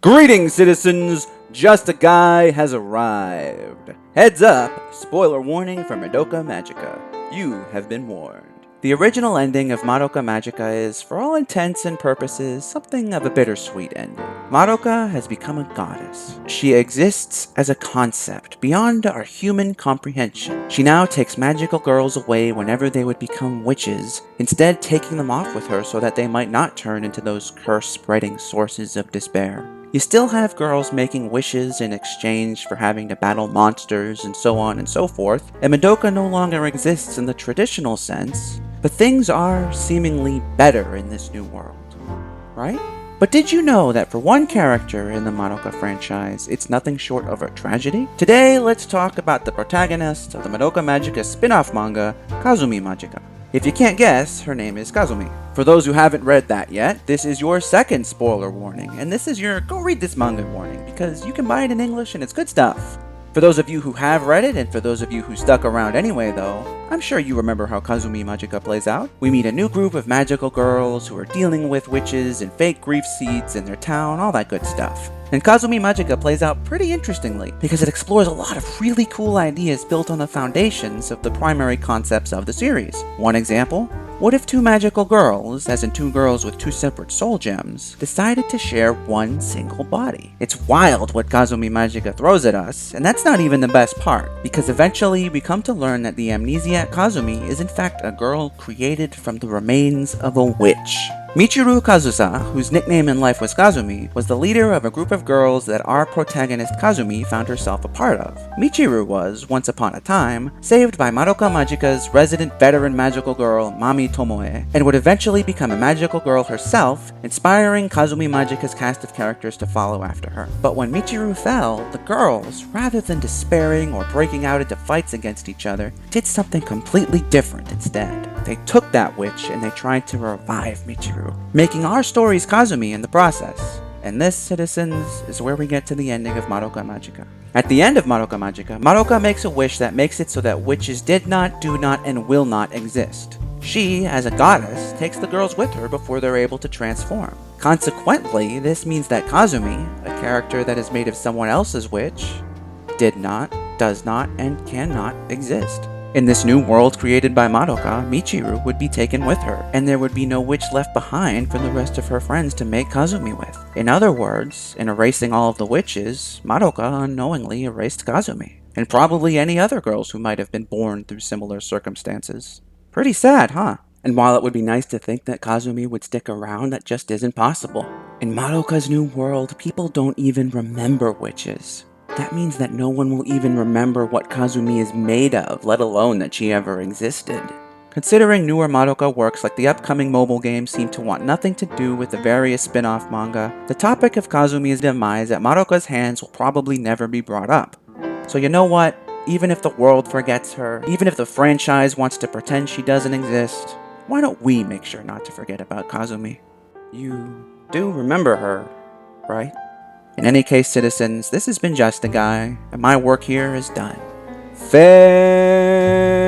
Greetings, citizens! Justiguy has arrived. Heads up, spoiler warning for Madoka Magica. You have been warned. The original ending of Madoka Magica is, for all intents and purposes, something of a bittersweet ending. Madoka has become a goddess. She exists as a concept beyond our human comprehension. She now takes magical girls away whenever they would become witches, instead taking them off with her so that they might not turn into those curse-spreading sources of despair. You still have girls making wishes in exchange for having to battle monsters and so on and so forth, and Madoka no longer exists in the traditional sense, but things are seemingly better in this new world, right? But did you know that for one character in the Madoka franchise, it's nothing short of a tragedy? Today, let's talk about the protagonist of the Madoka Magica spin-off manga, Kazumi Magica. If you can't guess, her name is Kazumi. For those who haven't read that yet, this is your second spoiler warning, and this is your go read this manga warning, because you can buy it in English and it's good stuff. For those of you who have read it, and for those of you who stuck around anyway though, I'm sure you remember how Kazumi Magica plays out. We meet a new group of magical girls who are dealing with witches and fake grief seeds in their town, all that good stuff. And Kazumi Magica plays out pretty interestingly, because it explores a lot of really cool ideas built on the foundations of the primary concepts of the series. One example? What if two magical girls, as in two girls with two separate soul gems, decided to share one single body? It's wild what Kazumi Magica throws at us, and that's not even the best part, because eventually we come to learn that the amnesiac Kazumi is in fact a girl created from the remains of a witch. Michiru Kazusa, whose nickname in life was Kazumi, was the leader of a group of girls that our protagonist Kazumi found herself a part of. Michiru was, once upon a time, saved by Madoka Magica's resident veteran magical girl Mami Tomoe, and would eventually become a magical girl herself, inspiring Kazumi Magica's cast of characters to follow after her. But when Michiru fell, the girls, rather than despairing or breaking out into fights against each other, did something completely different instead. They took that witch and they tried to revive Michiru, making our story's Kazumi in the process. And this, citizens, is where we get to the ending of Madoka Magica. At the end of Madoka Magica, Madoka makes a wish that makes it so that witches did not, do not, and will not exist. She, as a goddess, takes the girls with her before they're able to transform. Consequently, this means that Kazumi, a character that is made of someone else's witch, did not, does not, and cannot exist. In this new world created by Madoka, Michiru would be taken with her, and there would be no witch left behind for the rest of her friends to make Kazumi with. In other words, in erasing all of the witches, Madoka unknowingly erased Kazumi, and probably any other girls who might have been born through similar circumstances. Pretty sad, huh? And while it would be nice to think that Kazumi would stick around, that just isn't possible. In Madoka's new world, people don't even remember witches. That means that no one will even remember what Kazumi is made of, let alone that she ever existed. Considering newer Madoka works like the upcoming mobile game seem to want nothing to do with the various spin-off manga, the topic of Kazumi's demise at Madoka's hands will probably never be brought up. So you know what? Even if the world forgets her, even if the franchise wants to pretend she doesn't exist, why don't we make sure not to forget about Kazumi? You do remember her, right? In any case, citizens, this has been Justiguy, and my work here is done. Farewell!